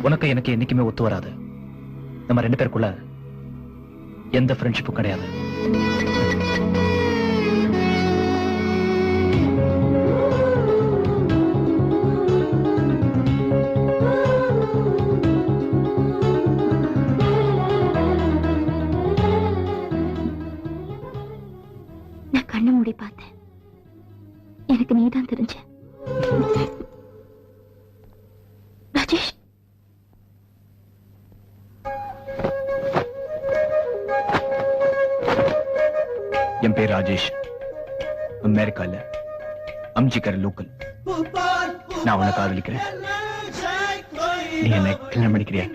உனக்கு எனக்கு என்னைக்குமே ஒத்து வராது. நம்ம 2 பேருக்குள்ள எந்த ஃப்ரெண்ட்ஷிப்பும் கிடையாது. நான் கண்ண மூடி பார்த்தேன். எனக்கு நீதான் தெரிஞ்ச. ராஜேஷ், என் பேர் ராஜேஷ். அமெரிக்கால அம்ஜிக்கர் லோக்கல். நான் உன்னை காதலிக்கிறேன். நீ என்னை கல்யாணம் பண்ணிக்கிறியா?